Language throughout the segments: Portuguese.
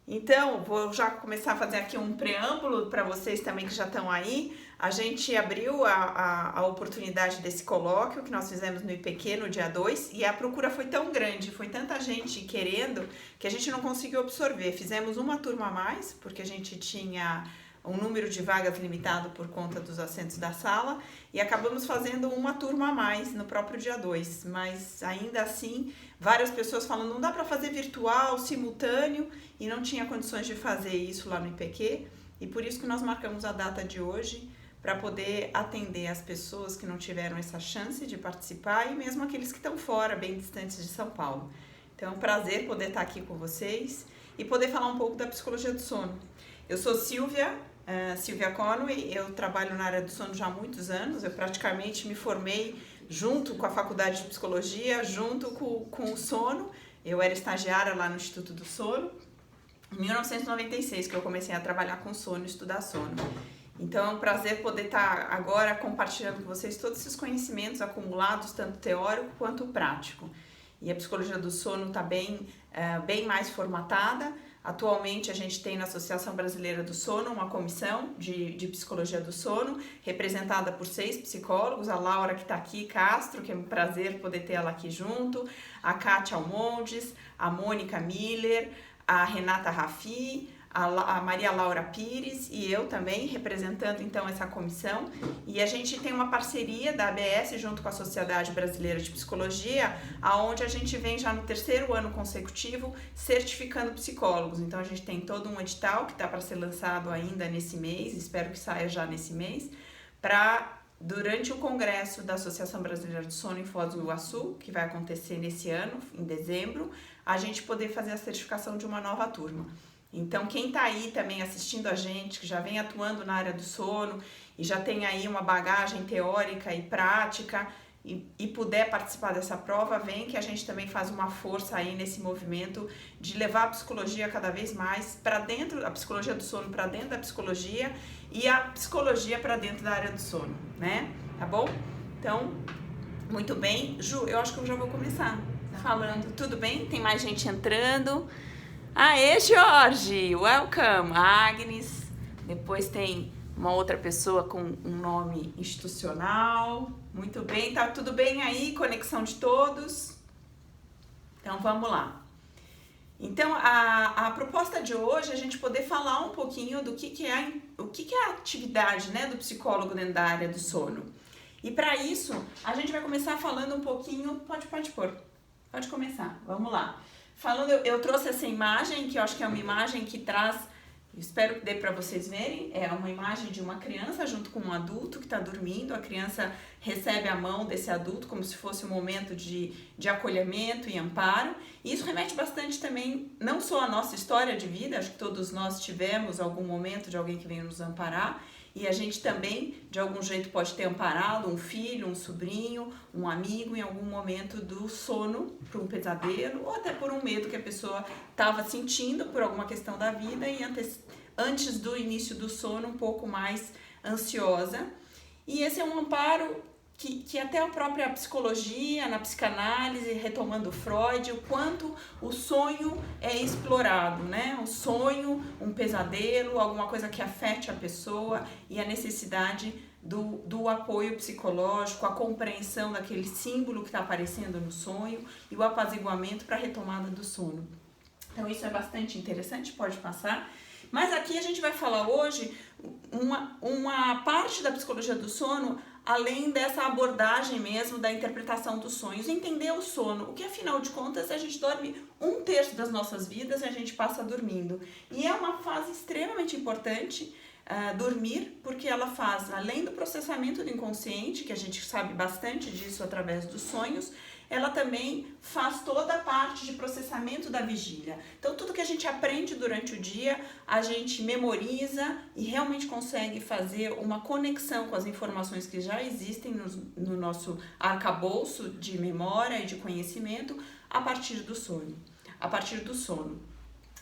Então, vou já começar a fazer aqui um preâmbulo para vocês também que já estão aí. A gente abriu a oportunidade desse colóquio que nós fizemos no IPQ no dia 2 e a procura foi tão grande, foi tanta gente querendo que a gente não conseguiu absorver. Fizemos uma turma a mais, porque a gente tinha um número de vagas limitado por conta dos assentos da sala e acabamos fazendo uma turma a mais no próprio dia 2, mas ainda assim várias pessoas falam não dá para fazer virtual, simultâneo, e não tinha condições de fazer isso lá no IPQ, e por isso que nós marcamos a data de hoje para poder atender as pessoas que não tiveram essa chance de participar e mesmo aqueles que estão fora, bem distantes de São Paulo. Então é um prazer poder estar aqui com vocês e poder falar um pouco da psicologia do sono. Eu sou Silvia Conway, eu trabalho na área do sono já há muitos anos, eu praticamente me formei junto com a faculdade de psicologia, junto com o sono. Eu era estagiária lá no Instituto do Sono, em 1996 que eu comecei a trabalhar com sono e estudar sono. Então é um prazer poder estar agora compartilhando com vocês todos esses conhecimentos acumulados, tanto teórico quanto prático. E a psicologia do sono está bem mais formatada. Atualmente a gente tem na Associação Brasileira do Sono uma comissão de psicologia do sono, representada por 6 psicólogos, a Laura que está aqui, Castro, que é um prazer poder ter ela aqui junto, a Kátia Almondes, a Mônica Miller, a Renata Rafi, a Maria Laura Pires e eu também, representando então essa comissão. E a gente tem uma parceria da ABS junto com a Sociedade Brasileira de Psicologia, aonde a gente vem já no 3º ano consecutivo certificando psicólogos. Então a gente tem todo um edital que está para ser lançado ainda nesse mês, espero que saia já nesse mês, para durante o congresso da Associação Brasileira do Sono em Foz do Iguaçu, que vai acontecer nesse ano, em dezembro, a gente poder fazer a certificação de uma nova turma. Então, quem está aí também assistindo a gente, que já vem atuando na área do sono e já tem aí uma bagagem teórica e prática e puder participar dessa prova, vem que a gente também faz uma força aí nesse movimento de levar a psicologia cada vez mais para dentro, a psicologia do sono para dentro da psicologia e a psicologia para dentro da área do sono, né? Tá bom? Então, muito bem. Ju, eu acho que eu já vou começar falando. Tudo bem? Tem mais gente entrando. Aê, Jorge! Welcome! Agnes. Depois tem uma outra pessoa com um nome institucional. Muito bem, tá tudo bem aí? Conexão de todos? Então, vamos lá. Então, a proposta de hoje é a gente poder falar um pouquinho do que é a atividade, né, do psicólogo dentro da área do sono. E para isso, a gente vai começar falando um pouquinho... Pode começar, vamos lá. Eu trouxe essa imagem, que eu acho que é uma imagem que traz, espero que dê para vocês verem, é uma imagem de uma criança junto com um adulto que está dormindo, a criança recebe a mão desse adulto como se fosse um momento de acolhimento e amparo, e isso remete bastante também, não só à nossa história de vida, acho que todos nós tivemos algum momento de alguém que veio nos amparar, e a gente também, de algum jeito, pode ter amparado um filho, um sobrinho, um amigo em algum momento do sono, por um pesadelo, ou até por um medo que a pessoa estava sentindo por alguma questão da vida e antes do início do sono um pouco mais ansiosa. E esse é um amparo que até a própria psicologia, na psicanálise, retomando Freud, o quanto o sonho é explorado, né? O sonho, um pesadelo, alguma coisa que afete a pessoa e a necessidade do apoio psicológico, a compreensão daquele símbolo que está aparecendo no sonho e o apaziguamento para a retomada do sono. Então isso é bastante interessante, pode passar. Mas aqui a gente vai falar hoje uma parte da psicologia do sono, além dessa abordagem mesmo da interpretação dos sonhos, entender o sono, o que afinal de contas a gente dorme 1/3 das nossas vidas e a gente passa dormindo. E é uma fase extremamente importante dormir, porque ela faz, além do processamento do inconsciente, que a gente sabe bastante disso através dos sonhos, ela também faz toda a parte de processamento da vigília. Então, tudo que a gente aprende durante o dia, a gente memoriza e realmente consegue fazer uma conexão com as informações que já existem no nosso arcabouço de memória e de conhecimento a partir do sono.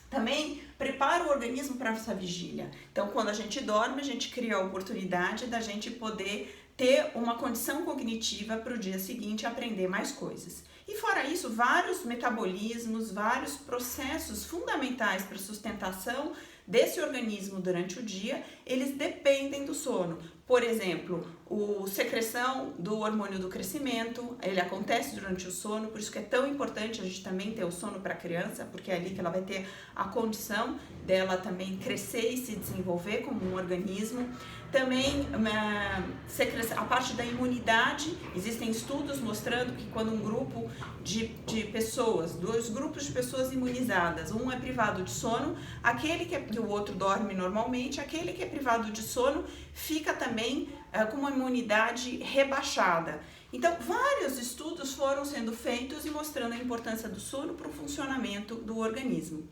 Também prepara o organismo para essa vigília. Então, quando a gente dorme, a gente cria a oportunidade da gente poder ter uma condição cognitiva para o dia seguinte aprender mais coisas. E fora isso, vários metabolismos, vários processos fundamentais para a sustentação desse organismo durante o dia, eles dependem do sono. Por exemplo, a secreção do hormônio do crescimento, ele acontece durante o sono, por isso que é tão importante a gente também ter o sono para a criança, porque é ali que ela vai ter a condição dela também crescer e se desenvolver como um organismo. Também a parte da imunidade, existem estudos mostrando que quando um grupo de pessoas, 2 grupos de pessoas imunizadas, um é privado de sono, que o outro dorme normalmente, aquele que é privado de sono fica também com uma imunidade rebaixada. Então, vários estudos foram sendo feitos e mostrando a importância do sono para o funcionamento do organismo.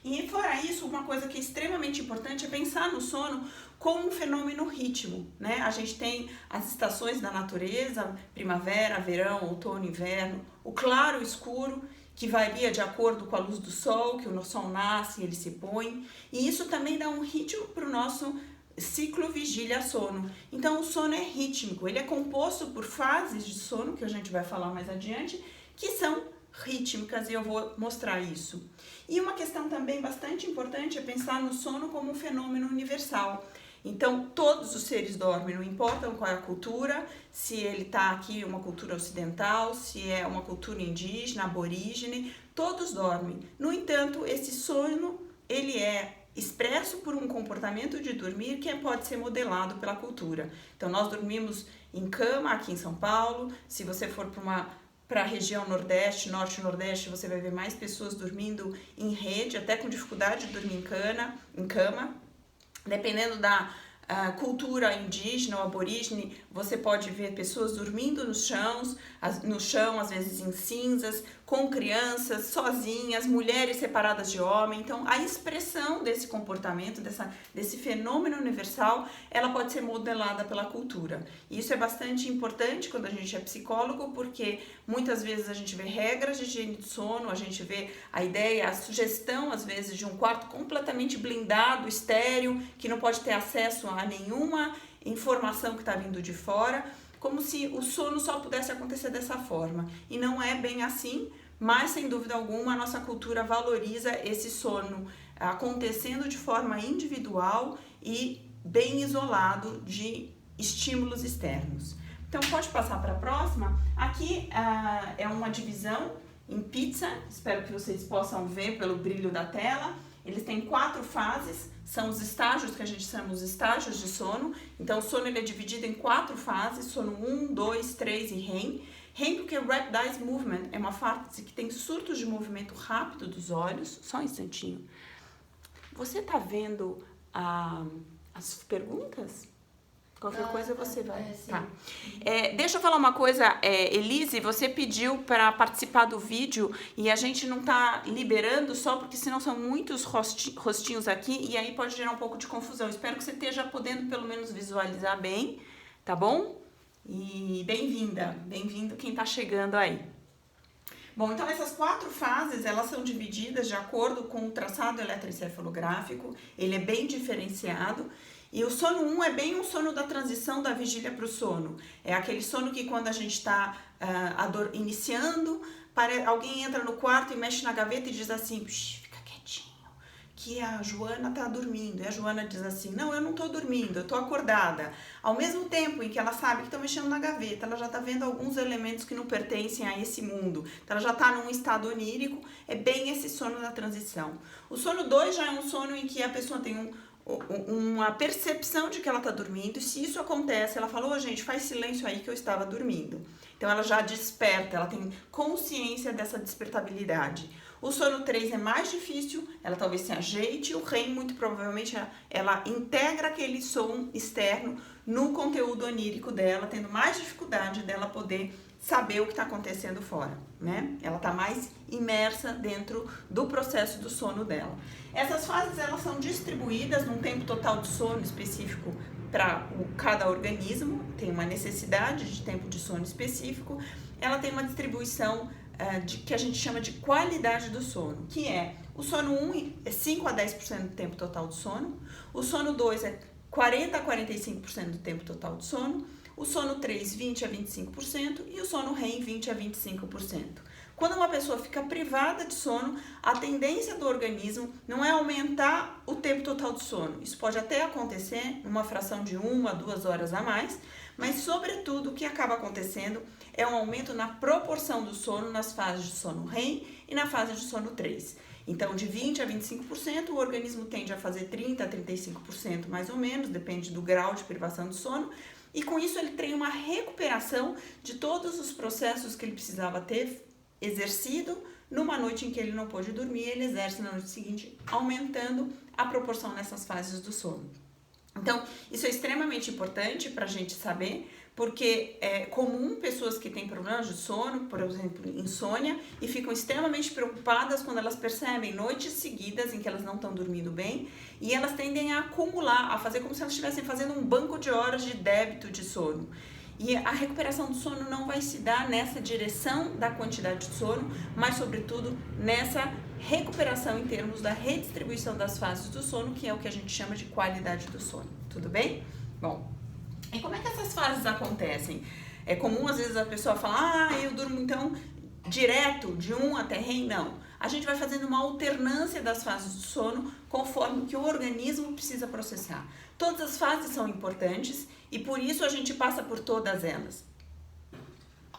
E fora isso, uma coisa que é extremamente importante é pensar no sono como um fenômeno ritmo, né? A gente tem as estações da natureza, primavera, verão, outono, inverno, o claro e o escuro, que varia de acordo com a luz do sol, que o sol nasce e ele se põe, e isso também dá um ritmo para o nosso ciclo vigília-sono. Então o sono é rítmico, ele é composto por fases de sono, que a gente vai falar mais adiante, que são rítmicas e eu vou mostrar isso. E uma questão também bastante importante é pensar no sono como um fenômeno universal. Então, todos os seres dormem, não importa qual é a cultura, se ele está aqui uma cultura ocidental, se é uma cultura indígena, aborígene, todos dormem. No entanto, esse sono, ele é expresso por um comportamento de dormir que pode ser modelado pela cultura. Então, nós dormimos em cama aqui em São Paulo, se você for para a região Nordeste, Norte e Nordeste, você vai ver mais pessoas dormindo em rede, até com dificuldade de dormir em cama. Dependendo da cultura indígena ou aborígene, você pode ver pessoas dormindo no chão, às vezes em cinzas, com crianças, sozinhas, mulheres separadas de homem. Então, a expressão desse comportamento, desse fenômeno universal, ela pode ser modelada pela cultura. E isso é bastante importante quando a gente é psicólogo, porque muitas vezes a gente vê regras de higiene de sono, a gente vê a ideia, a sugestão, às vezes, de um quarto completamente blindado, estéril, que não pode ter acesso a nenhuma informação que está vindo de fora, como se o sono só pudesse acontecer dessa forma. E não é bem assim, mas sem dúvida alguma a nossa cultura valoriza esse sono acontecendo de forma individual e bem isolado de estímulos externos. Então pode passar para a próxima. Aqui é uma divisão em pizza, espero que vocês possam ver pelo brilho da tela. Eles têm 4 fases, são os estágios que a gente chama os estágios de sono. Então o sono ele é dividido em 4 fases, sono 1, 2, 3 e REM. REM porque Rapid Eye Movement é uma fase que tem surtos de movimento rápido dos olhos. Só um instantinho. Você tá vendo as perguntas? Qualquer coisa você vai. Tá. Deixa eu falar uma coisa, Elise, você pediu para participar do vídeo e a gente não tá liberando só porque senão são muitos rostinhos aqui e aí pode gerar um pouco de confusão. Espero que você esteja podendo pelo menos visualizar bem, tá bom? E bem-vindo quem tá chegando aí. Bom, então essas 4 fases, elas são divididas de acordo com o traçado eletroencefalográfico, ele é bem diferenciado. E o sono 1 é bem um sono da transição da vigília para o sono. É aquele sono que quando a gente está iniciando, alguém entra no quarto e mexe na gaveta e diz assim, fica quietinho, que a Joana está dormindo. E a Joana diz assim, não, eu não estou dormindo, eu estou acordada. Ao mesmo tempo em que ela sabe que está mexendo na gaveta, ela já está vendo alguns elementos que não pertencem a esse mundo. Então ela já está num estado onírico, é bem esse sono da transição. O sono 2 já é um sono em que a pessoa tem uma percepção de que ela está dormindo, e se isso acontece, ela fala, gente, faz silêncio aí que eu estava dormindo. Então ela já desperta, ela tem consciência dessa despertabilidade. O sono 3 é mais difícil, ela talvez se ajeite, o REM muito provavelmente ela integra aquele som externo no conteúdo onírico dela, tendo mais dificuldade dela poder saber o que está acontecendo fora, né? Ela está mais imersa dentro do processo do sono dela. Essas fases, elas são distribuídas num tempo total de sono específico para cada organismo, tem uma necessidade de tempo de sono específico, ela tem uma distribuição que a gente chama de qualidade do sono, que é o sono 1 é 5 a 10% do tempo total de sono, o sono 2 é 40 a 45% do tempo total de sono, o sono 3, 20 a 25% e o sono REM, 20 a 25%. Quando uma pessoa fica privada de sono, a tendência do organismo não é aumentar o tempo total de sono. Isso pode até acontecer numa fração de 1 a 2 horas a mais, mas sobretudo o que acaba acontecendo é um aumento na proporção do sono nas fases de sono REM e na fase de sono 3. Então, de 20 a 25%, o organismo tende a fazer 30 a 35% mais ou menos, depende do grau de privação de sono, e com isso ele tem uma recuperação de todos os processos que ele precisava ter exercido numa noite em que ele não pôde dormir, ele exerce na noite seguinte, aumentando a proporção nessas fases do sono. Então, isso é extremamente importante para a gente saber, porque é comum pessoas que têm problemas de sono, por exemplo, insônia, e ficam extremamente preocupadas quando elas percebem noites seguidas em que elas não estão dormindo bem, e elas tendem a acumular, a fazer como se elas estivessem fazendo um banco de horas de débito de sono. E a recuperação do sono não vai se dar nessa direção da quantidade de sono, mas sobretudo nessa recuperação em termos da redistribuição das fases do sono, que é o que a gente chama de qualidade do sono. Tudo bem? Bom, e como é que essas fases acontecem? É comum às vezes a pessoa falar, eu durmo então direto de 1 até REM? Não. A gente vai fazendo uma alternância das fases do sono conforme o que o organismo precisa processar. Todas as fases são importantes e por isso a gente passa por todas elas.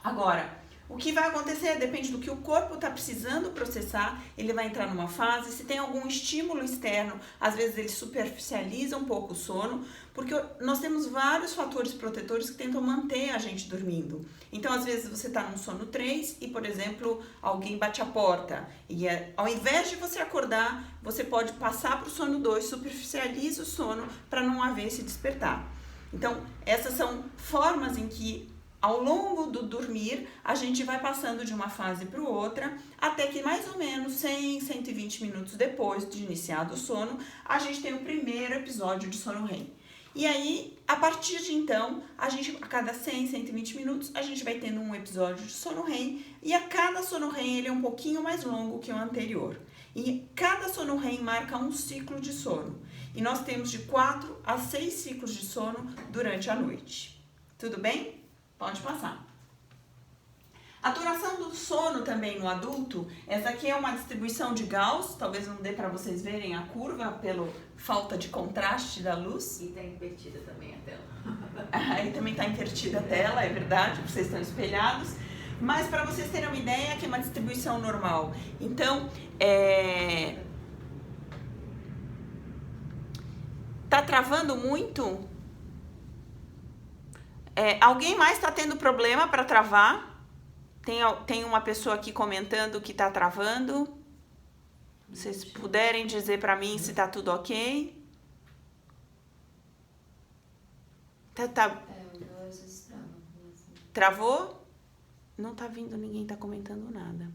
Agora, o que vai acontecer depende do que o corpo está precisando processar, ele vai entrar numa fase, se tem algum estímulo externo, às vezes ele superficializa um pouco o sono, porque nós temos vários fatores protetores que tentam manter a gente dormindo. Então, às vezes você está num sono 3 e, por exemplo, alguém bate a porta e ao invés de você acordar, você pode passar para o sono 2, superficializa o sono para não haver esse despertar. Então, essas são formas em que ao longo do dormir, a gente vai passando de uma fase para outra, até que mais ou menos 100, 120 minutos depois de iniciado o sono, a gente tem o primeiro episódio de sono REM. E aí, a partir de então, a cada 100, 120 minutos, a gente vai tendo um episódio de sono REM, e a cada sono REM ele é um pouquinho mais longo que o anterior. E cada sono REM marca um ciclo de sono. E nós temos de 4 a 6 ciclos de sono durante a noite. Tudo bem? Pode passar. A duração do sono também no adulto, essa aqui é uma distribuição de Gauss, talvez não dê para vocês verem a curva pela falta de contraste da luz. E está invertida também a tela. Aí também está invertida a tela, é verdade, vocês estão espelhados. Mas para vocês terem uma ideia, que é uma distribuição normal. Então, tá travando muito? Alguém mais está tendo problema para travar? Tem uma pessoa aqui comentando que está travando. Vocês puderem dizer para mim se está tudo ok? Travou? Não está vindo, ninguém está comentando nada.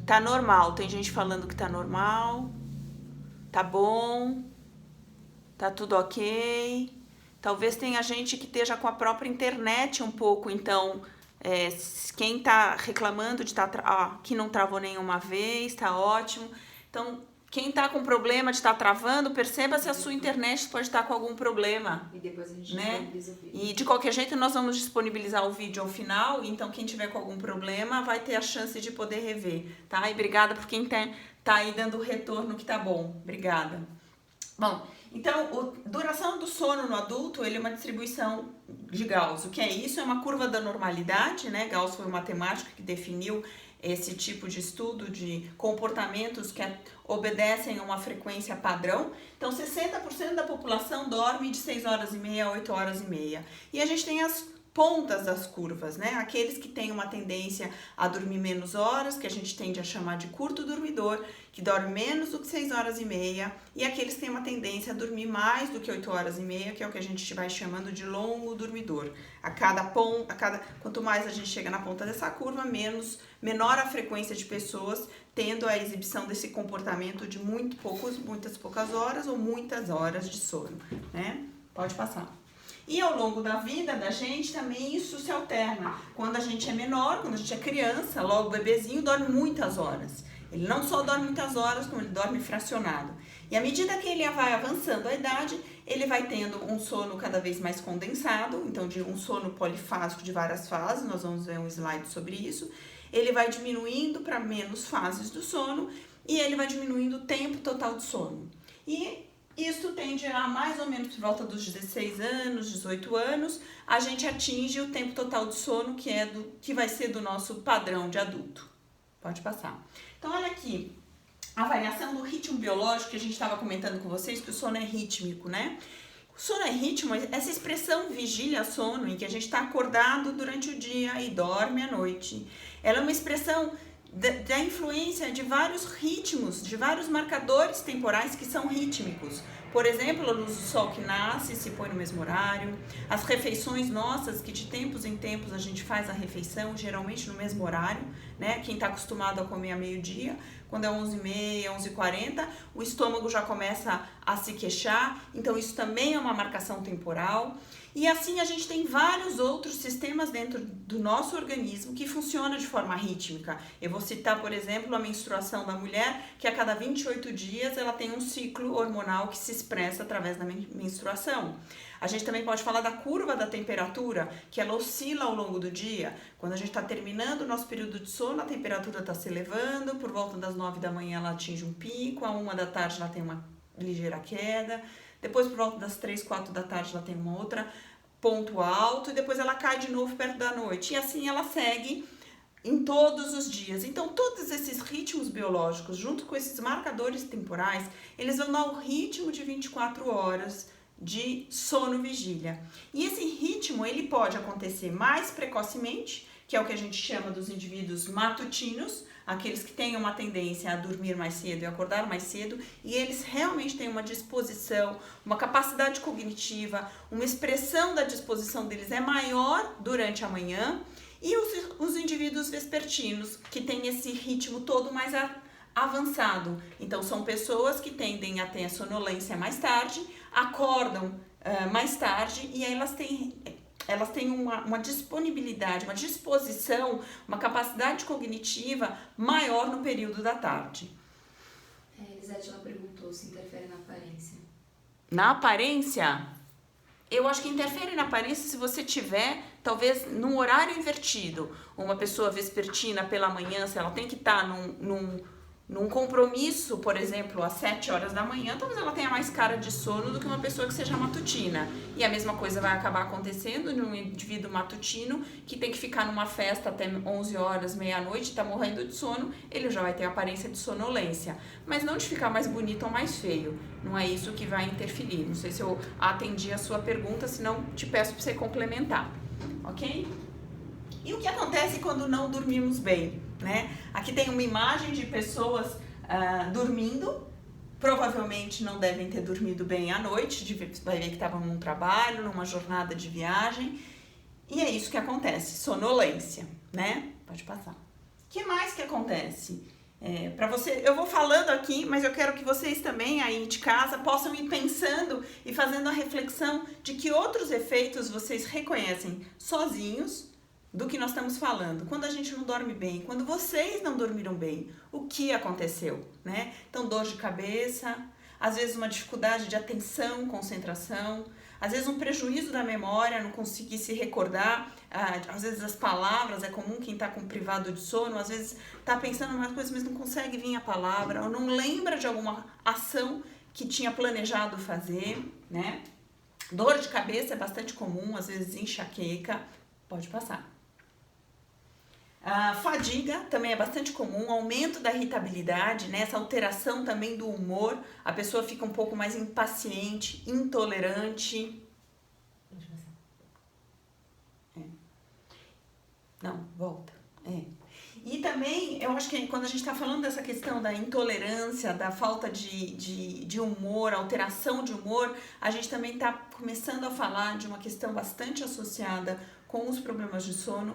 Tá normal, tem gente falando que tá normal. Tá bom. Tá tudo ok. Talvez tenha gente que esteja com a própria internet um pouco, então quem tá reclamando de que não travou nenhuma vez, tá ótimo. Então, quem tá com problema de estar travando, perceba se a sua internet pode estar com algum problema. E depois a gente disponibiliza o vídeo. E de qualquer jeito nós vamos disponibilizar o vídeo ao final, então quem tiver com algum problema vai ter a chance de poder rever, tá? E obrigada por quem tá aí dando retorno que tá bom. Obrigada. Bom, então, a duração do sono no adulto, ele é uma distribuição de Gauss. O que é isso? É uma curva da normalidade, né? Gauss foi um matemático que definiu esse tipo de estudo de comportamentos que obedecem a uma frequência padrão. Então, 60% da população dorme de 6 horas e meia a 8 horas e meia. E a gente tem as pontas das curvas, né? Aqueles que têm uma tendência a dormir menos horas, que a gente tende a chamar de curto dormidor, que dorme menos do que 6 horas e meia, e aqueles que têm uma tendência a dormir mais do que 8 horas e meia, que é o que a gente vai chamando de longo dormidor. Quanto mais a gente chega na ponta dessa curva, menor a frequência de pessoas tendo a exibição desse comportamento de muitas poucas horas ou muitas horas de sono, né? Pode passar. E ao longo da vida da gente também isso se alterna. Quando a gente é menor, quando a gente é criança, logo o bebezinho dorme muitas horas. Ele não só dorme muitas horas, como ele dorme fracionado. E à medida que ele vai avançando a idade, ele vai tendo um sono cada vez mais condensado, então de um sono polifásico de várias fases, nós vamos ver um slide sobre isso. Ele vai diminuindo para menos fases do sono e ele vai diminuindo o tempo total de sono. E isso tende a mais ou menos por volta dos 16 anos, 18 anos, a gente atinge o tempo total de sono que vai ser do nosso padrão de adulto. Pode passar. Então, olha aqui, a variação do ritmo biológico que a gente estava comentando com vocês, que o sono é rítmico, né? O sono é ritmo, essa expressão vigília-sono, em que a gente está acordado durante o dia e dorme à noite, ela é uma expressão da influência de vários ritmos, de vários marcadores temporais que são rítmicos. Por exemplo, a luz do sol que nasce e se põe no mesmo horário, as refeições nossas, que de tempos em tempos a gente faz a refeição, geralmente no mesmo horário, né? Quem está acostumado a comer a meio-dia, quando é 11h30, 11h40, o estômago já começa a se queixar, então isso também é uma marcação temporal. E assim a gente tem vários outros sistemas dentro do nosso organismo que funcionam de forma rítmica. Eu vou citar, por exemplo, a menstruação da mulher, que a cada 28 dias ela tem um ciclo hormonal que se expressa através da menstruação. A gente também pode falar da curva da temperatura, que ela oscila ao longo do dia. Quando a gente está terminando o nosso período de sono, a temperatura está se elevando, por volta das 9 da manhã ela atinge um pico, a 1 da tarde ela tem uma ligeira queda, depois por volta das 3, 4 da tarde ela tem uma outra ponto alto e depois ela cai de novo perto da noite. E assim ela segue em todos os dias. Então, todos esses ritmos biológicos, junto com esses marcadores temporais, eles vão dar o ritmo de 24 horas de sono-vigília. E esse ritmo, ele pode acontecer mais precocemente, que é o que a gente chama dos indivíduos matutinos, aqueles que têm uma tendência a dormir mais cedo e acordar mais cedo, e eles realmente têm uma disposição, uma capacidade cognitiva, uma expressão da disposição deles é maior durante a manhã, e os indivíduos vespertinos, que têm esse ritmo todo mais avançado. Então, são pessoas que tendem a ter a sonolência mais tarde, acordam mais tarde, e aí elas têm uma disponibilidade, uma disposição, uma capacidade cognitiva maior no período da tarde. Elisete, ela perguntou se interfere na aparência. Na aparência? Eu acho que interfere na aparência se você tiver, talvez, num horário invertido. Uma pessoa vespertina pela manhã, se ela tem que estar num compromisso, por exemplo, às 7 horas da manhã, talvez ela tenha mais cara de sono do que uma pessoa que seja matutina. E a mesma coisa vai acabar acontecendo num indivíduo matutino que tem que ficar numa festa até 11 horas, meia-noite, está morrendo de sono, ele já vai ter a aparência de sonolência. Mas não de ficar mais bonito ou mais feio. Não é isso que vai interferir. Não sei se eu atendi a sua pergunta, senão te peço para você complementar. Ok? E o que acontece quando não dormimos bem, né? Aqui tem uma imagem de pessoas dormindo, provavelmente não devem ter dormido bem à noite, vai ver que estavam num trabalho, numa jornada de viagem, e é isso que acontece, sonolência, né? Pode passar. O que mais que acontece? Para você, eu vou falando aqui, mas eu quero que vocês também aí de casa possam ir pensando e fazendo a reflexão de que outros efeitos vocês reconhecem sozinhos do que nós estamos falando. Quando a gente não dorme bem, quando vocês não dormiram bem, o que aconteceu, né? Então, dor de cabeça, às vezes uma dificuldade de atenção, concentração, às vezes um prejuízo da memória, não conseguir se recordar, às vezes as palavras, é comum quem está com privado de sono, às vezes está pensando em umas coisas, mas não consegue vir a palavra, ou não lembra de alguma ação que tinha planejado fazer, né? Dor de cabeça é bastante comum, às vezes enxaqueca, pode passar. A fadiga também é bastante comum, aumento da irritabilidade, né? Essa alteração também do humor, a pessoa fica um pouco mais impaciente, intolerante. Não, volta. E também, eu acho que quando a gente está falando dessa questão da intolerância, da falta de humor, alteração de humor, a gente também está começando a falar de uma questão bastante associada com os problemas de sono,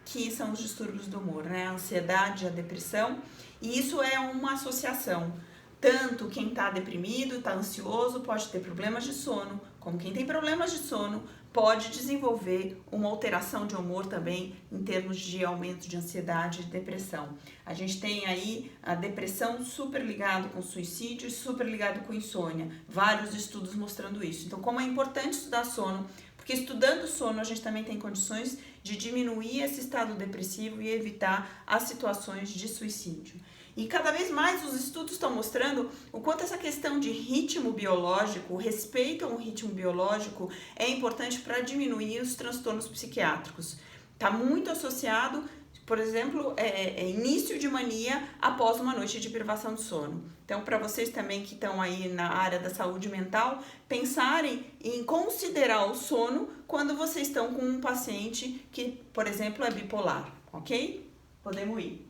que são os distúrbios do humor, né? A ansiedade, a depressão, e isso é uma associação. Tanto quem está deprimido, está ansioso, pode ter problemas de sono, como quem tem problemas de sono, pode desenvolver uma alteração de humor também em termos de aumento de ansiedade e depressão. A gente tem aí a depressão super ligado com suicídio e super ligado com insônia. Vários estudos mostrando isso. Então, como é importante estudar sono, porque estudando sono a gente também tem condições de diminuir esse estado depressivo e evitar as situações de suicídio. E cada vez mais os estudos estão mostrando o quanto essa questão de ritmo biológico, o respeito a um ritmo biológico é importante para diminuir os transtornos psiquiátricos. Está muito associado, por exemplo, início de mania após uma noite de privação de sono. Então, para vocês também que estão aí na área da saúde mental, pensarem em considerar o sono quando vocês estão com um paciente que, por exemplo, é bipolar, ok? Podemos ir.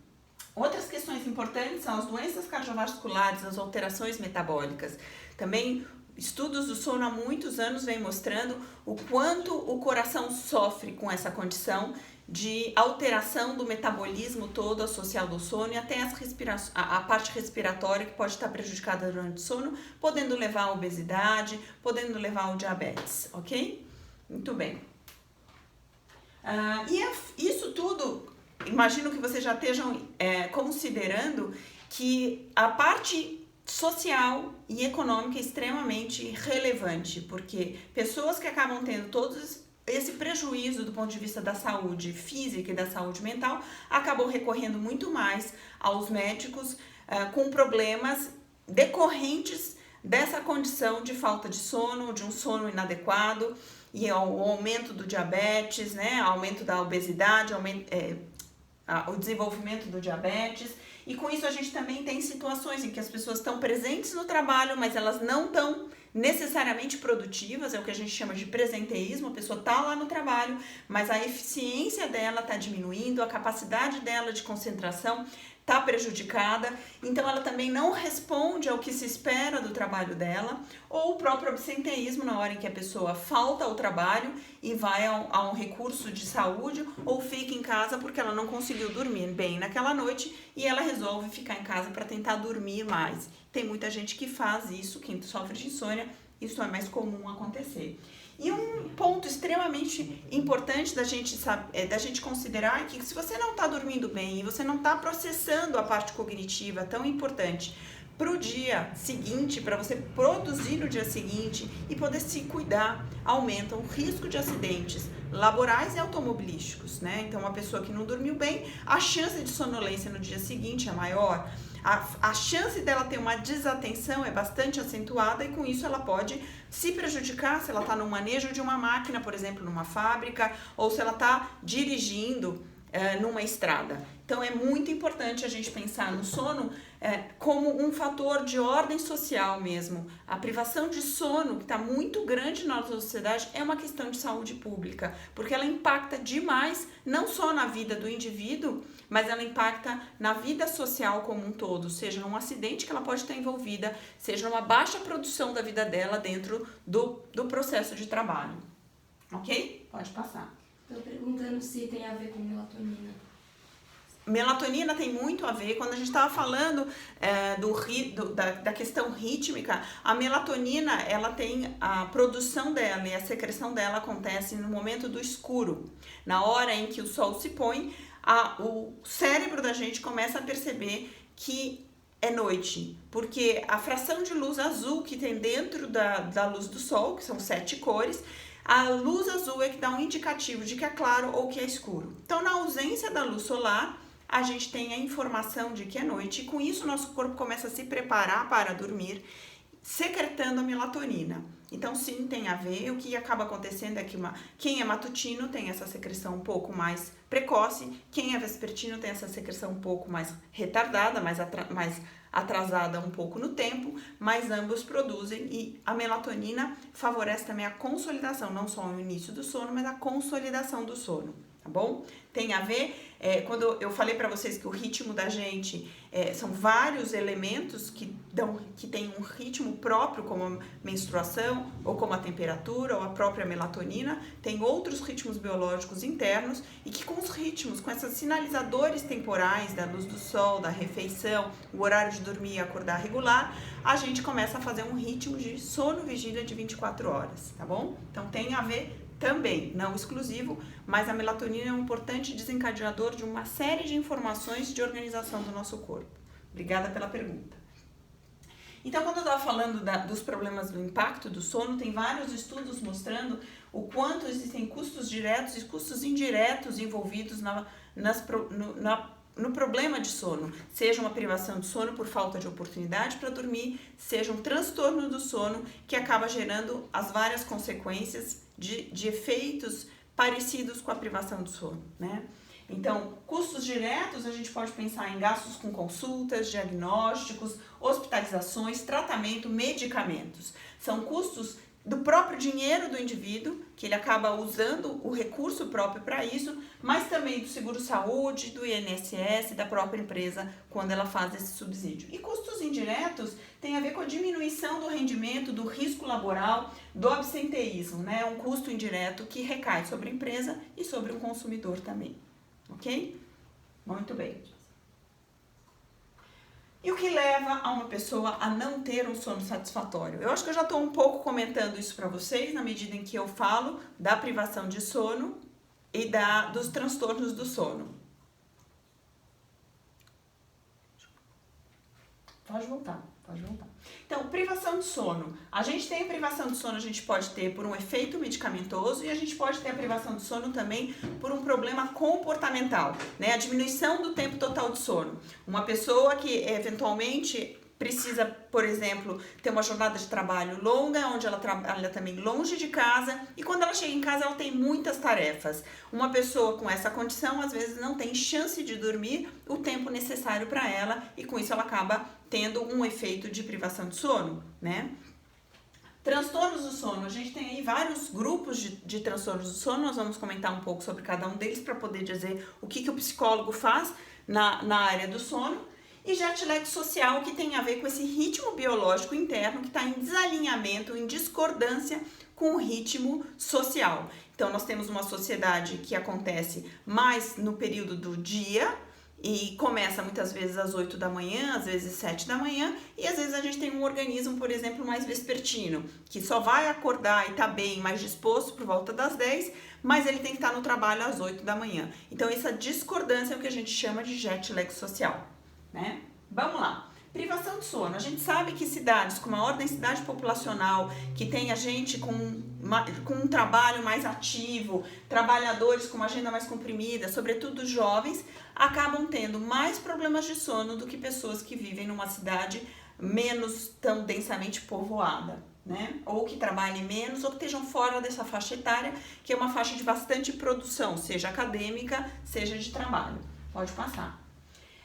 Outras questões importantes são as doenças cardiovasculares, as alterações metabólicas. Também estudos do sono há muitos anos vêm mostrando o quanto o coração sofre com essa condição de alteração do metabolismo todo associado ao sono e até a parte respiratória que pode estar prejudicada durante o sono, podendo levar à obesidade, podendo levar ao diabetes, ok? Muito bem. Isso tudo... Imagino que vocês já estejam considerando que a parte social e econômica é extremamente relevante, porque pessoas que acabam tendo todos esse prejuízo do ponto de vista da saúde física e da saúde mental acabam recorrendo muito mais aos médicos com problemas decorrentes dessa condição de falta de sono, de um sono inadequado e o aumento do diabetes, né, aumento da obesidade, o desenvolvimento do diabetes, e com isso a gente também tem situações em que as pessoas estão presentes no trabalho, mas elas não estão necessariamente produtivas, é o que a gente chama de presenteísmo, a pessoa está lá no trabalho, mas a eficiência dela está diminuindo, a capacidade dela de concentração está prejudicada, então ela também não responde ao que se espera do trabalho dela, ou o próprio absenteísmo na hora em que a pessoa falta ao trabalho e vai a um recurso de saúde ou fica em casa porque ela não conseguiu dormir bem naquela noite e ela resolve ficar em casa para tentar dormir mais. Tem muita gente que faz isso, quem sofre de insônia, isso é mais comum acontecer. E um ponto extremamente importante da gente considerar é que se você não está dormindo bem e você não está processando a parte cognitiva tão importante para o dia seguinte, para você produzir no dia seguinte e poder se cuidar, aumenta o risco de acidentes laborais e automobilísticos, né? Então, uma pessoa que não dormiu bem, a chance de sonolência no dia seguinte é maior. A chance dela ter uma desatenção é bastante acentuada e com isso ela pode se prejudicar se ela está no manejo de uma máquina, por exemplo, numa fábrica, ou se ela está dirigindo numa estrada. Então é muito importante a gente pensar no sono como um fator de ordem social mesmo. A privação de sono, que está muito grande na nossa sociedade, é uma questão de saúde pública, porque ela impacta demais, não só na vida do indivíduo, mas ela impacta na vida social como um todo, seja num acidente que ela pode estar envolvida, seja numa baixa produção da vida dela dentro do processo de trabalho. Ok? Pode passar. Estou perguntando se tem a ver com melatonina. Melatonina tem muito a ver, quando a gente estava falando da questão rítmica, a melatonina, ela tem a produção dela e a secreção dela acontece no momento do escuro. Na hora em que o sol se põe, o cérebro da gente começa a perceber que é noite, porque a fração de luz azul que tem dentro da luz do sol, que são 7 cores, a luz azul é que dá um indicativo de que é claro ou que é escuro. Então, na ausência da luz solar, a gente tem a informação de que é noite e com isso o nosso corpo começa a se preparar para dormir, secretando a melatonina. Então, sim, tem a ver. O que acaba acontecendo é que quem é matutino tem essa secreção um pouco mais precoce, quem é vespertino tem essa secreção um pouco mais retardada, mais atrasada um pouco no tempo, mas ambos produzem e a melatonina favorece também a consolidação, não só o início do sono, mas a consolidação do sono, tá bom? Tem a ver, quando eu falei para vocês que o ritmo da gente são vários elementos que tem um ritmo próprio, como a menstruação, ou como a temperatura, ou a própria melatonina, tem outros ritmos biológicos internos e que com os ritmos, com esses sinalizadores temporais da luz do sol, da refeição, o horário de dormir e acordar regular, a gente começa a fazer um ritmo de sono-vigília de 24 horas, tá bom? Então tem a ver também, não exclusivo, mas a melatonina é um importante desencadeador de uma série de informações de organização do nosso corpo. Obrigada pela pergunta. Então, quando eu estava falando dos problemas do impacto do sono, tem vários estudos mostrando o quanto existem custos diretos e custos indiretos envolvidos no problema de sono, seja uma privação de sono por falta de oportunidade para dormir, seja um transtorno do sono que acaba gerando as várias consequências de efeitos parecidos com a privação do sono, né? Então, custos diretos, a gente pode pensar em gastos com consultas, diagnósticos, hospitalizações, tratamento, medicamentos. São custos do próprio dinheiro do indivíduo, que ele acaba usando o recurso próprio para isso, mas também do seguro-saúde, do INSS, da própria empresa, quando ela faz esse subsídio. E custos indiretos tem a ver com a diminuição do rendimento, do risco laboral, do absenteísmo, né? Um custo indireto que recai sobre a empresa e sobre o consumidor também, ok? Muito bem. E o que leva a uma pessoa a não ter um sono satisfatório? Eu acho que eu já estou um pouco comentando isso para vocês, na medida em que eu falo da privação de sono e dos transtornos do sono. Pode voltar. Então, privação de sono. A gente tem a privação de sono, a gente pode ter por um efeito medicamentoso e a gente pode ter a privação de sono também por um problema comportamental, né? A diminuição do tempo total de sono. Uma pessoa que eventualmente precisa, por exemplo, ter uma jornada de trabalho longa, onde ela trabalha também longe de casa e quando ela chega em casa ela tem muitas tarefas. Uma pessoa com essa condição às vezes não tem chance de dormir o tempo necessário para ela e com isso ela acaba tendo um efeito de privação de sono, né? Transtornos do sono, a gente tem aí vários grupos de transtornos do sono, nós vamos comentar um pouco sobre cada um deles para poder dizer o que o psicólogo faz na área do sono. E jet lag social, que tem a ver com esse ritmo biológico interno que está em desalinhamento, em discordância com o ritmo social. Então, nós temos uma sociedade que acontece mais no período do dia e começa muitas vezes às 8 da manhã, às vezes 7 da manhã, e às vezes a gente tem um organismo, por exemplo, mais vespertino, que só vai acordar e tá bem, mais disposto por volta das 10, mas ele tem que estar no trabalho às 8 da manhã. Então, essa discordância é o que a gente chama de jet lag social. Né? Vamos lá. Privação de sono. A gente sabe que cidades com maior densidade populacional, que tem a gente com um trabalho mais ativo, trabalhadores com uma agenda mais comprimida, sobretudo jovens, acabam tendo mais problemas de sono do que pessoas que vivem numa cidade menos tão densamente povoada, né? Ou que trabalhem menos ou que estejam fora dessa faixa etária, que é uma faixa de bastante produção, seja acadêmica, seja de trabalho. Pode passar.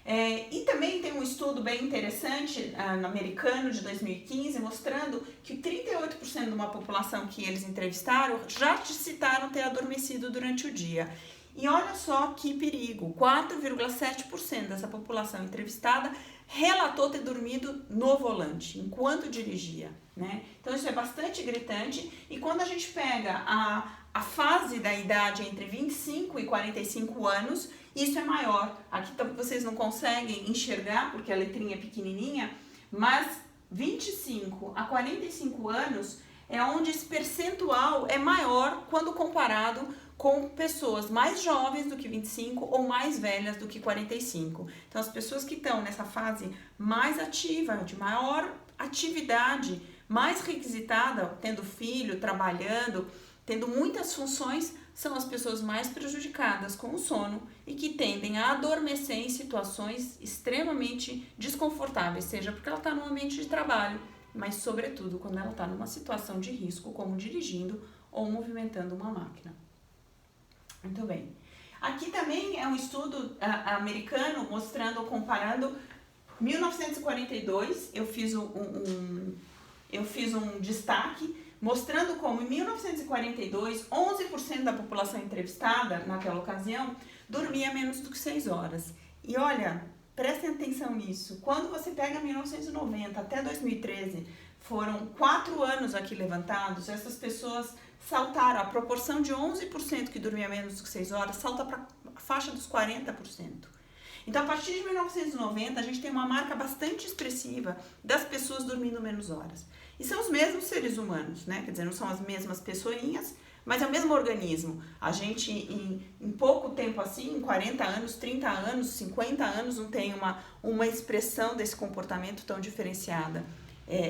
E também tem um estudo bem interessante americano de 2015 mostrando que 38% de uma população que eles entrevistaram já citaram ter adormecido durante o dia. E olha só que perigo, 4,7% dessa população entrevistada relatou ter dormido no volante, enquanto dirigia, né? Então isso é bastante gritante e quando a gente pega a fase da idade entre 25 e 45 anos, isso é maior. Aqui vocês não conseguem enxergar porque a letrinha é pequenininha, mas 25 a 45 anos é onde esse percentual é maior quando comparado com pessoas mais jovens do que 25 ou mais velhas do que 45. Então, as pessoas que estão nessa fase mais ativa, de maior atividade, mais requisitada, tendo filho, trabalhando, tendo muitas funções, são as pessoas mais prejudicadas com o sono e que tendem a adormecer em situações extremamente desconfortáveis, seja porque ela está no ambiente de trabalho, mas sobretudo quando ela está numa situação de risco, como dirigindo ou movimentando uma máquina. Muito bem. Aqui também é um estudo americano mostrando, comparando 1942, eu fiz um destaque mostrando como em 1942, 11% da população entrevistada naquela ocasião dormia menos do que 6 horas. E olha, prestem atenção nisso, quando você pega 1990 até 2013, foram 4 anos aqui levantados, essas pessoas saltaram, a proporção de 11% que dormia menos do que 6 horas, salta para a faixa dos 40%. Então, a partir de 1990, a gente tem uma marca bastante expressiva das pessoas dormindo menos horas. E são os mesmos seres humanos, né? Quer dizer, não são as mesmas pessoinhas, mas é o mesmo organismo. A gente, em pouco tempo assim, em 40 anos, 30 anos, 50 anos, não tem uma expressão desse comportamento tão diferenciada.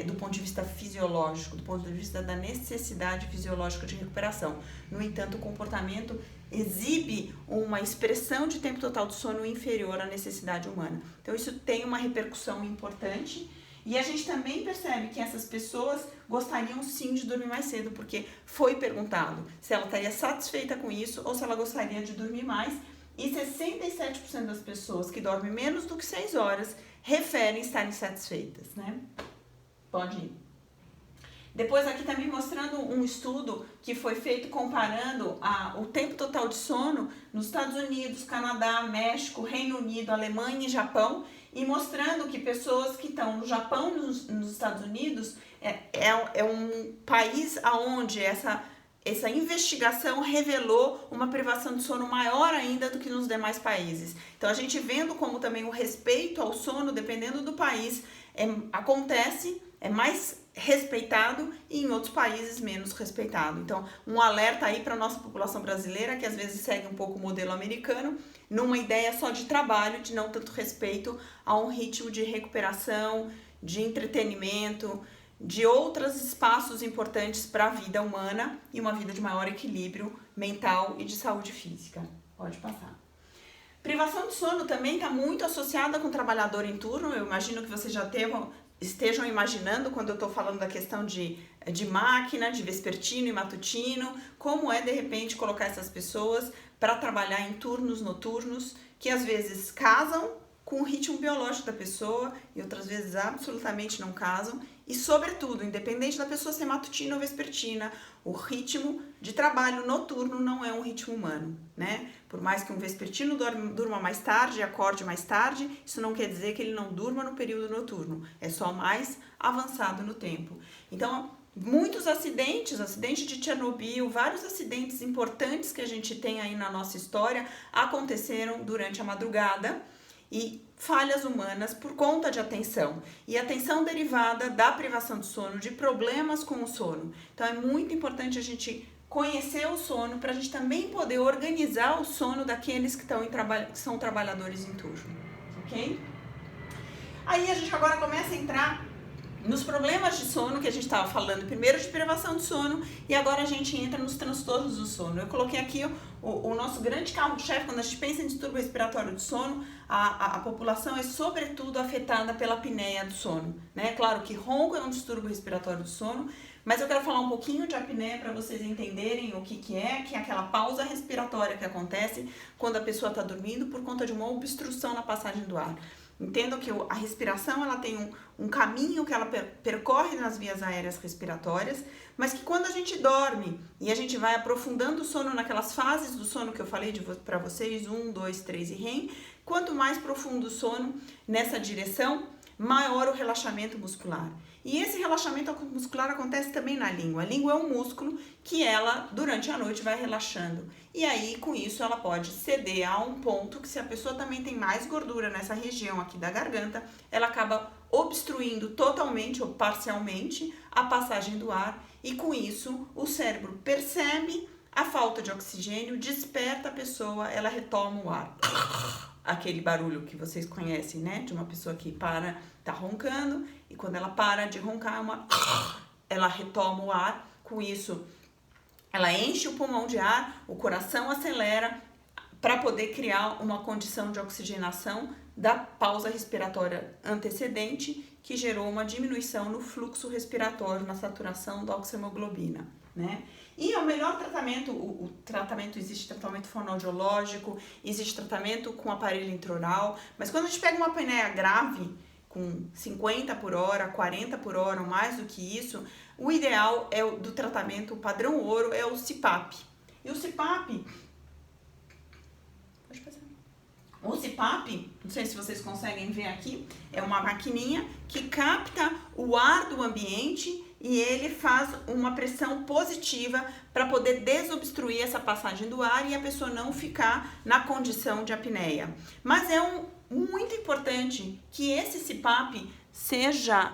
Do ponto de vista fisiológico, do ponto de vista da necessidade fisiológica de recuperação. No entanto, o comportamento exibe uma expressão de tempo total de sono inferior à necessidade humana. Então, isso tem uma repercussão importante e a gente também percebe que essas pessoas gostariam sim de dormir mais cedo, porque foi perguntado se ela estaria satisfeita com isso ou se ela gostaria de dormir mais, e 67% das pessoas que dormem menos do que 6 horas referem estarem satisfeitas, né? Pode ir. Depois aqui também mostrando um estudo que foi feito comparando o tempo total de sono nos Estados Unidos, Canadá, México, Reino Unido, Alemanha e Japão, e mostrando que pessoas que estão no Japão e nos Estados Unidos é um país onde essa investigação revelou uma privação de sono maior ainda do que nos demais países. Então a gente vendo como também o respeito ao sono, dependendo do país, acontece, é mais respeitado e em outros países menos respeitado. Então, um alerta aí para a nossa população brasileira, que às vezes segue um pouco o modelo americano, numa ideia só de trabalho, de não tanto respeito a um ritmo de recuperação, de entretenimento, de outros espaços importantes para a vida humana e uma vida de maior equilíbrio mental e de saúde física. Pode passar. Privação de sono também está muito associada com o trabalhador em turno. Eu imagino que vocês já estejam imaginando, quando eu estou falando da questão de máquina, de vespertino e matutino, como de repente colocar essas pessoas para trabalhar em turnos noturnos, que às vezes casam com o ritmo biológico da pessoa e outras vezes absolutamente não casam, e sobretudo, independente da pessoa ser matutina ou vespertina, o ritmo de trabalho noturno não é um ritmo humano, né? Por mais que um vespertino durma mais tarde e acorde mais tarde, isso não quer dizer que ele não durma no período noturno, é só mais avançado no tempo. Então, muitos acidente de Chernobyl, vários acidentes importantes que a gente tem aí na nossa história aconteceram durante a madrugada, e falhas humanas por conta de atenção, e atenção derivada da privação de sono, de problemas com o sono. Então é muito importante a gente conhecer o sono para a gente também poder organizar o sono daqueles que são trabalhadores em turno, ok? Aí a gente agora começa a entrar nos problemas de sono, que a gente estava falando primeiro de privação de sono, e agora a gente entra nos transtornos do sono. Eu coloquei aqui o nosso grande carro-chefe. Quando a gente pensa em distúrbio respiratório do sono, a população é sobretudo afetada pela apneia do sono, né? Claro que ronco é um distúrbio respiratório do sono, mas eu quero falar um pouquinho de apneia para vocês entenderem o que é aquela pausa respiratória que acontece quando a pessoa está dormindo por conta de uma obstrução na passagem do ar. Entendam que a respiração ela tem um caminho que ela percorre nas vias aéreas respiratórias, mas que quando a gente dorme e a gente vai aprofundando o sono naquelas fases do sono que eu falei para vocês, 1, 2, 3 e REM, quanto mais profundo o sono nessa direção, maior o relaxamento muscular. E esse relaxamento muscular acontece também na língua. A língua é um músculo que ela, durante a noite, vai relaxando. E aí, com isso, ela pode ceder a um ponto que, se a pessoa também tem mais gordura nessa região aqui da garganta, ela acaba obstruindo totalmente ou parcialmente a passagem do ar. E com isso, o cérebro percebe a falta de oxigênio, desperta a pessoa, ela retoma o ar. Aquele barulho que vocês conhecem, né? De uma pessoa que tá roncando, e quando ela para de roncar, ela retoma o ar. Com isso, ela enche o pulmão de ar, o coração acelera para poder criar uma condição de oxigenação da pausa respiratória antecedente, que gerou uma diminuição no fluxo respiratório, na saturação da oxihemoglobina, né? E o melhor tratamento, existe tratamento fonoaudiológico, existe tratamento com aparelho intraoral, mas quando a gente pega uma apneia grave, com 50 por hora, 40 por hora ou mais do que isso, o ideal é do tratamento, o padrão ouro é o CPAP. E o CPAP, não sei se vocês conseguem ver aqui, é uma maquininha que capta o ar do ambiente e ele faz uma pressão positiva para poder desobstruir essa passagem do ar e a pessoa não ficar na condição de apneia. Mas é muito importante que esse CPAP seja,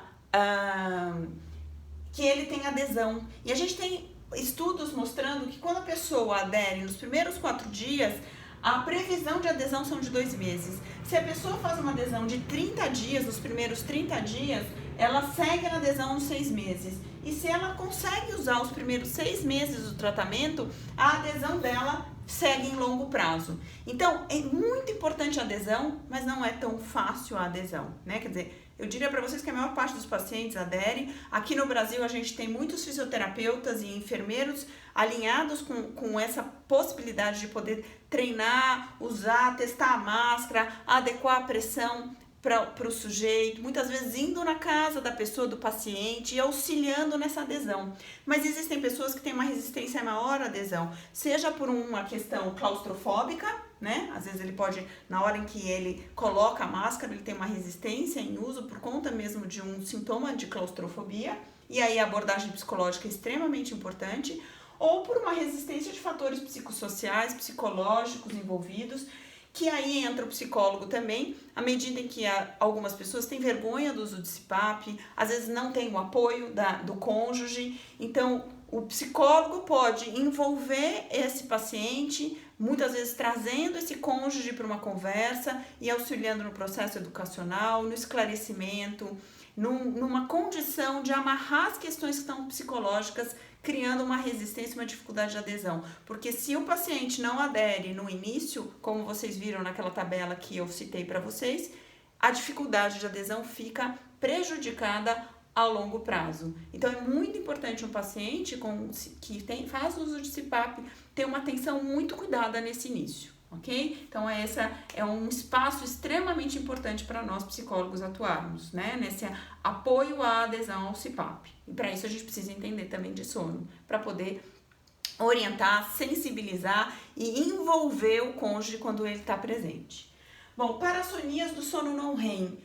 que ele tenha adesão. E a gente tem estudos mostrando que quando a pessoa adere nos primeiros 4 dias, a previsão de adesão são de 2 meses. Se a pessoa faz uma adesão de 30 dias, nos primeiros 30 dias, ela segue na adesão nos 6 meses. E se ela consegue usar os primeiros 6 meses do tratamento, a adesão dela segue em longo prazo. Então, é muito importante a adesão, mas não é tão fácil a adesão, né? Quer dizer, eu diria para vocês que a maior parte dos pacientes adere. Aqui no Brasil, a gente tem muitos fisioterapeutas e enfermeiros alinhados com essa possibilidade de poder treinar, usar, testar a máscara, adequar a pressão para o sujeito, muitas vezes indo na casa da pessoa, do paciente e auxiliando nessa adesão. Mas existem pessoas que têm uma resistência maior à adesão, seja por uma questão claustrofóbica, né? Às vezes ele pode, na hora em que ele coloca a máscara, ele tem uma resistência em uso por conta mesmo de um sintoma de claustrofobia, e aí a abordagem psicológica é extremamente importante, ou por uma resistência de fatores psicossociais, psicológicos envolvidos, que aí entra o psicólogo também, à medida em que algumas pessoas têm vergonha do uso de CPAP, às vezes não tem o apoio do cônjuge, então o psicólogo pode envolver esse paciente, muitas vezes trazendo esse cônjuge para uma conversa e auxiliando no processo educacional, no esclarecimento, numa condição de amarrar as questões que estão psicológicas, criando uma resistência, uma dificuldade de adesão. Porque se o paciente não adere no início, como vocês viram naquela tabela que eu citei para vocês, a dificuldade de adesão fica prejudicada a longo prazo. Então, é muito importante um paciente que faz uso de CPAP ter uma atenção muito cuidada nesse início, ok? Então, esse é um espaço extremamente importante para nós psicólogos atuarmos, né? Nesse apoio à adesão ao CPAP. E para isso a gente precisa entender também de sono, para poder orientar, sensibilizar e envolver o cônjuge quando ele está presente. Bom, parassonias do sono não REM.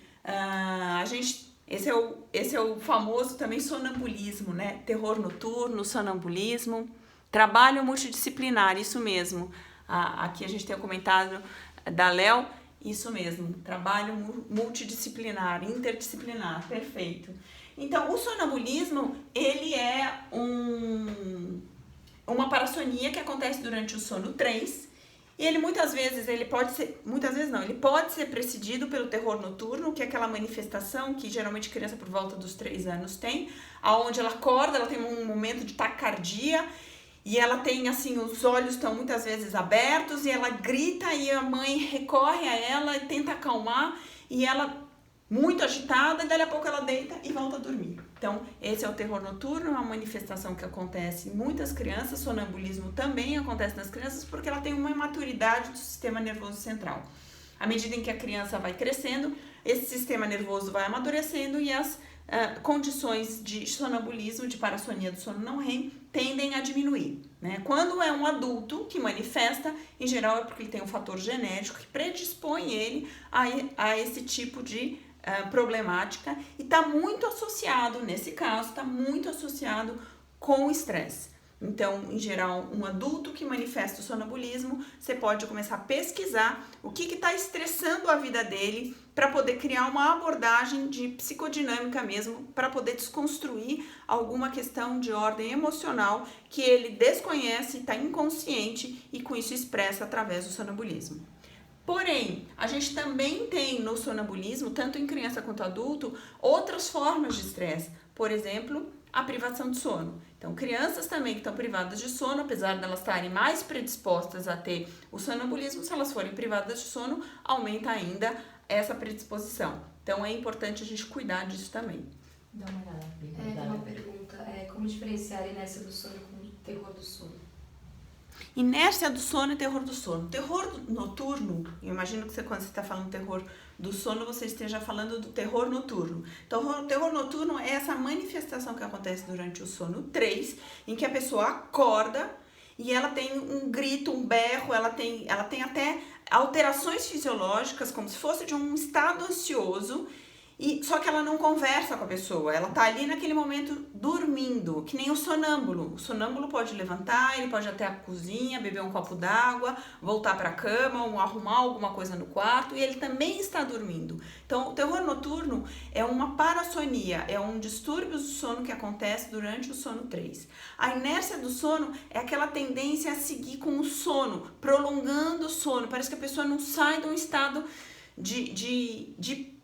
Esse é o famoso também sonambulismo, né? Terror noturno, sonambulismo, trabalho multidisciplinar, isso mesmo. Aqui a gente tem o comentário da Léo, isso mesmo, trabalho multidisciplinar, interdisciplinar, perfeito. Então, o sonambulismo, ele é uma parassonia que acontece durante o sono 3, e ele ele pode ser precedido pelo terror noturno, que é aquela manifestação que geralmente criança por volta dos 3 anos tem, aonde ela acorda, ela tem um momento de taquicardia, e ela tem, assim, os olhos estão muitas vezes abertos, e ela grita, e a mãe recorre a ela e tenta acalmar, e ela muito agitada, e dali a pouco ela deita e volta a dormir. Então, esse é o terror noturno, é uma manifestação que acontece em muitas crianças. Sonambulismo também acontece nas crianças porque ela tem uma imaturidade do sistema nervoso central. À medida em que a criança vai crescendo, esse sistema nervoso vai amadurecendo e as condições de sonambulismo, de parassonia do sono não REM, tendem a diminuir, né? Quando é um adulto que manifesta, em geral é porque ele tem um fator genético que predispõe ele a esse tipo de problemática, e está muito associado, nesse caso, está muito associado com o estresse. Então, em geral, um adulto que manifesta o sonambulismo, você pode começar a pesquisar o que está estressando a vida dele para poder criar uma abordagem de psicodinâmica mesmo, para poder desconstruir alguma questão de ordem emocional que ele desconhece, está inconsciente e com isso expressa através do sonambulismo. Porém, a gente também tem no sonambulismo, tanto em criança quanto adulto, outras formas de estresse. Por exemplo, a privação de sono. Então, crianças também que estão privadas de sono, apesar de elas estarem mais predispostas a ter o sonambulismo, se elas forem privadas de sono, aumenta ainda essa predisposição. Então, é importante a gente cuidar disso também. Dá uma olhada. Tem uma pergunta. Como diferenciar a inércia do sono com o terror do sono? Inércia do sono e terror do sono. Terror noturno, eu imagino que quando você está falando terror do sono você esteja falando do terror noturno. Então, o terror noturno é essa manifestação que acontece durante o sono 3, em que a pessoa acorda e ela tem um grito, um berro, ela tem até alterações fisiológicas, como se fosse de um estado ansioso, só que ela não conversa com a pessoa, ela tá ali naquele momento dormindo, que nem o sonâmbulo. O sonâmbulo pode levantar, ele pode ir até a cozinha, beber um copo d'água, voltar para a cama, ou arrumar alguma coisa no quarto, e ele também está dormindo. Então, o terror noturno é uma parassonia, é um distúrbio do sono que acontece durante o sono 3. A inércia do sono é aquela tendência a seguir com o sono, prolongando o sono. Parece que a pessoa não sai de um estado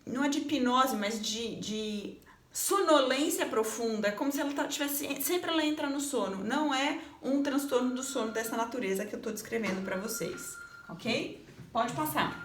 não é de hipnose, mas de sonolência profunda, é como se ela tivesse, sempre ela entra no sono. Não é um transtorno do sono dessa natureza que eu estou descrevendo para vocês, ok? Pode passar.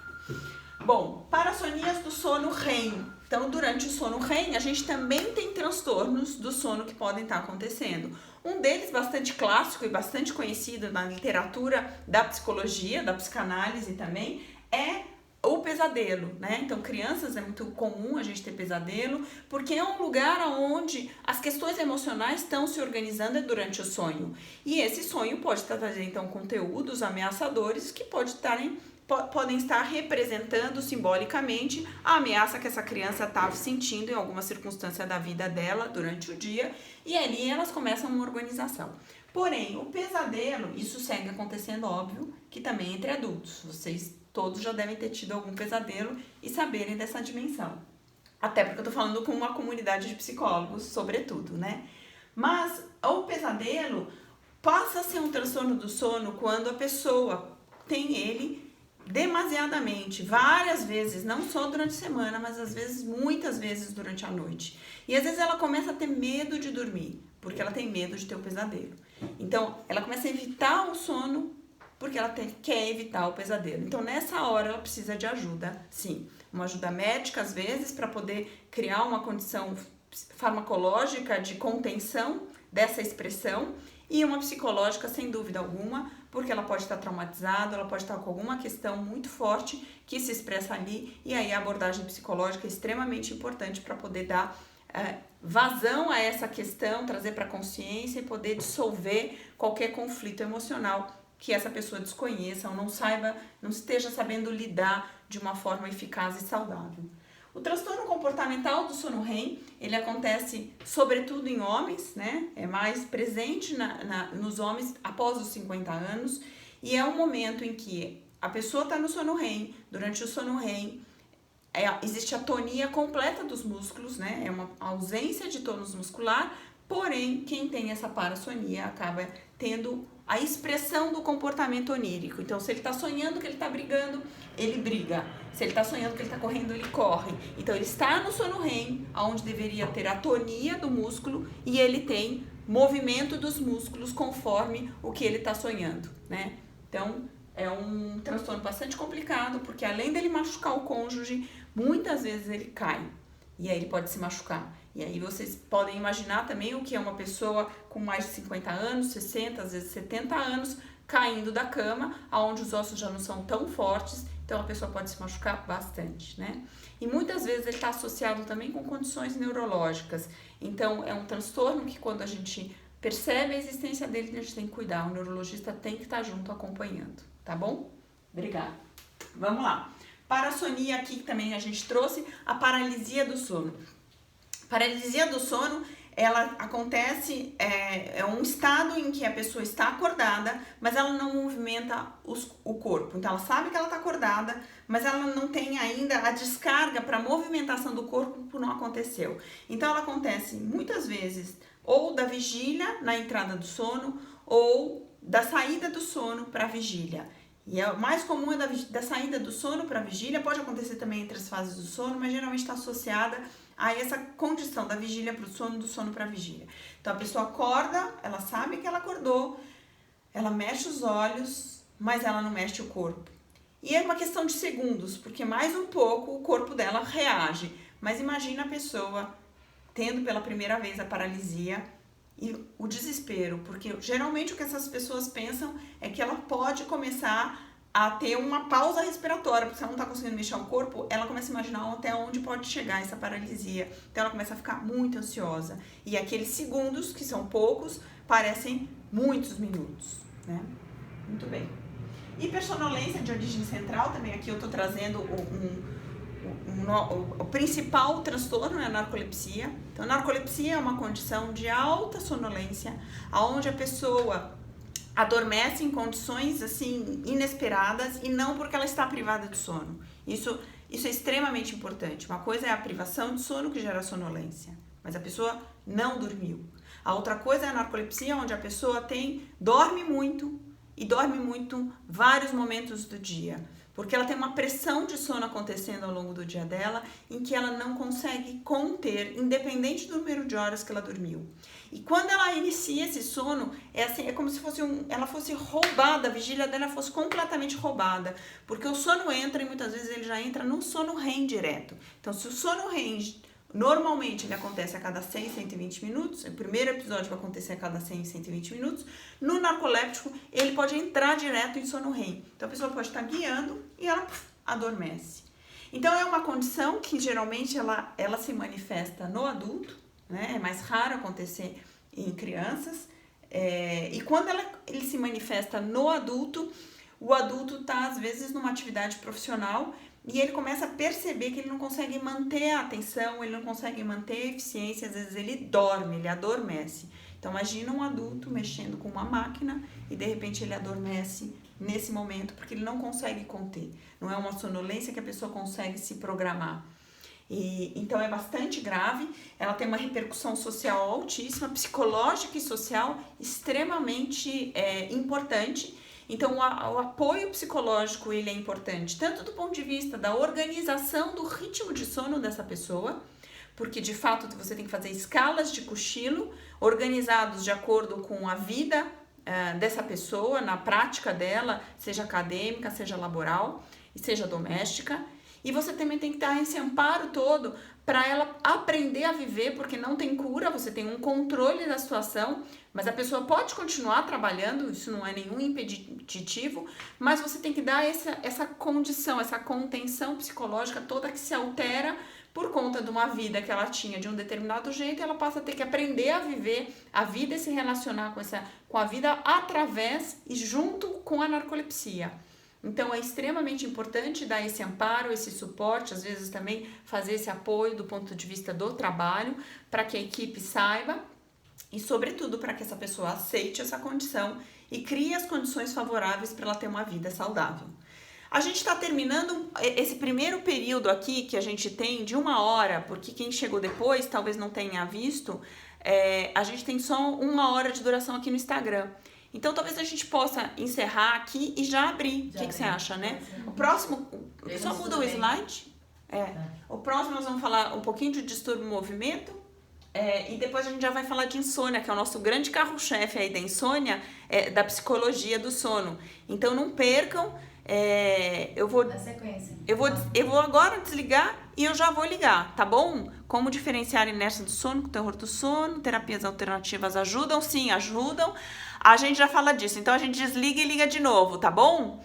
Bom, parassonias do sono REM. Então, durante o sono REM, a gente também tem transtornos do sono que podem estar acontecendo. Um deles, bastante clássico e bastante conhecido na literatura da psicologia, da psicanálise também, é o pesadelo, né? Então, crianças, é muito comum a gente ter pesadelo, porque é um lugar onde as questões emocionais estão se organizando durante o sonho. E esse sonho pode trazer, então, conteúdos ameaçadores que podem estar representando simbolicamente a ameaça que essa criança estava sentindo em alguma circunstância da vida dela durante o dia, e ali elas começam uma organização. Porém, o pesadelo, isso segue acontecendo, óbvio, que também entre adultos. Vocês todos já devem ter tido algum pesadelo e saberem dessa dimensão. Até porque eu tô falando com uma comunidade de psicólogos, sobretudo, né? Mas o pesadelo passa a ser um transtorno do sono quando a pessoa tem ele demasiadamente, várias vezes, não só durante a semana, mas às vezes, muitas vezes durante a noite. E às vezes ela começa a ter medo de dormir, porque ela tem medo de ter o pesadelo. Então, ela começa a evitar o sono porque ela quer evitar o pesadelo. Então, nessa hora, ela precisa de ajuda, sim. Uma ajuda médica, às vezes, para poder criar uma condição farmacológica de contenção dessa expressão, e uma psicológica, sem dúvida alguma, porque ela pode estar traumatizada, ela pode estar com alguma questão muito forte que se expressa ali, e aí a abordagem psicológica é extremamente importante para poder dar vazão a essa questão, trazer para a consciência e poder dissolver qualquer conflito emocional que essa pessoa desconheça ou não esteja sabendo lidar de uma forma eficaz e saudável. O transtorno comportamental do sono REM, ele acontece sobretudo em homens, né? É mais presente nos homens após os 50 anos, e é um momento em que a pessoa está no sono REM. Durante o sono REM, existe a tonia completa dos músculos, né? É uma ausência de tônus muscular, porém, quem tem essa parassonia acaba tendo a expressão do comportamento onírico. Então, se ele está sonhando que ele está brigando, ele briga. Se ele está sonhando que ele está correndo, ele corre. Então, ele está no sono REM, onde deveria ter a tonia do músculo, e ele tem movimento dos músculos conforme o que ele está sonhando, né? Então, é um transtorno bastante complicado, porque além dele machucar o cônjuge, muitas vezes ele cai. E aí ele pode se machucar. E aí vocês podem imaginar também o que é uma pessoa com mais de 50 anos, 60, às vezes 70 anos, caindo da cama, onde os ossos já não são tão fortes, então a pessoa pode se machucar bastante, né? E muitas vezes ele está associado também com condições neurológicas. Então é um transtorno que quando a gente percebe a existência dele, a gente tem que cuidar. O neurologista tem que estar junto acompanhando, tá bom? Obrigada. Vamos lá. Parassonia aqui também a gente trouxe a paralisia do sono. Paralisia do sono, ela acontece, é um estado em que a pessoa está acordada, mas ela não movimenta o corpo. Então, ela sabe que ela está acordada, mas ela não tem ainda a descarga para a movimentação do corpo, não aconteceu. Então, ela acontece muitas vezes ou da vigília na entrada do sono, ou da saída do sono para a vigília. E o mais comum é da saída do sono para a vigília, pode acontecer também entre as fases do sono, mas geralmente está associada a essa condição da vigília para o sono, do sono para a vigília. Então a pessoa acorda, ela sabe que ela acordou, ela mexe os olhos, mas ela não mexe o corpo. E é uma questão de segundos, porque mais um pouco o corpo dela reage. Mas imagina a pessoa tendo pela primeira vez a paralisia e o desespero, porque geralmente o que essas pessoas pensam é que ela pode começar a ter uma pausa respiratória, porque se ela não está conseguindo mexer o corpo, ela começa a imaginar até onde pode chegar essa paralisia. Então ela começa a ficar muito ansiosa. E aqueles segundos, que são poucos, parecem muitos minutos, né? Muito bem. Hipersonolência de origem central, também aqui eu estou trazendo o principal transtorno é a narcolepsia. Então, narcolepsia é uma condição de alta sonolência, onde a pessoa adormece em condições assim inesperadas e não porque ela está privada de sono. Isso é extremamente importante. Uma coisa é a privação de sono que gera sonolência, mas a pessoa não dormiu. A outra coisa é a narcolepsia, onde a pessoa dorme muito e dorme muito vários momentos do dia, porque ela tem uma pressão de sono acontecendo ao longo do dia dela, em que ela não consegue conter, independente do número de horas que ela dormiu. E quando ela inicia esse sono, é como se ela fosse roubada, a vigília dela fosse completamente roubada, porque o sono entra e muitas vezes ele já entra no sono REM direto. Então, se o sono REM normalmente ele acontece a cada 100, 120 minutos, o primeiro episódio vai acontecer a cada 100, 120 minutos, no narcoléptico ele pode entrar direto em sono REM. Então a pessoa pode estar guiando e ela adormece. Então é uma condição que geralmente ela se manifesta no adulto, né? É mais raro acontecer em crianças, e quando ele se manifesta no adulto, o adulto está às vezes numa atividade profissional e ele começa a perceber que ele não consegue manter a atenção, ele não consegue manter a eficiência, às vezes ele dorme, ele adormece. Então imagina um adulto mexendo com uma máquina e de repente ele adormece nesse momento porque ele não consegue conter. Não é uma sonolência que a pessoa consegue se programar. Então é bastante grave, ela tem uma repercussão social altíssima, psicológica e social extremamente importante. Então, o apoio psicológico ele é importante, tanto do ponto de vista da organização do ritmo de sono dessa pessoa, porque de fato você tem que fazer escalas de cochilo organizados de acordo com a vida dessa pessoa, na prática dela, seja acadêmica, seja laboral e seja doméstica. E você também tem que dar esse amparo todo para ela aprender a viver, porque não tem cura, você tem um controle da situação, mas a pessoa pode continuar trabalhando, isso não é nenhum impeditivo, mas você tem que dar essa condição, essa contenção psicológica toda que se altera por conta de uma vida que ela tinha de um determinado jeito, ela passa a ter que aprender a viver a vida e se relacionar com a vida através e junto com a narcolepsia. Então, é extremamente importante dar esse amparo, esse suporte, às vezes também fazer esse apoio do ponto de vista do trabalho, para que a equipe saiba e, sobretudo, para que essa pessoa aceite essa condição e crie as condições favoráveis para ela ter uma vida saudável. A gente está terminando esse primeiro período aqui que a gente tem de 1 hora, porque quem chegou depois talvez não tenha visto, a gente tem só 1 hora de duração aqui no Instagram. Então, talvez a gente possa encerrar aqui e já abrir. O que você acha, né? O próximo, só muda o slide. O próximo nós vamos falar um pouquinho de distúrbio movimento. E depois a gente já vai falar de insônia, que é o nosso grande carro-chefe aí da insônia, da psicologia do sono. Então, não percam. Eu vou agora desligar e eu já vou ligar, tá bom? Como diferenciar a inércia do sono com o terror do sono, terapias alternativas ajudam? Sim, ajudam. A gente já fala disso, então a gente desliga e liga de novo, tá bom?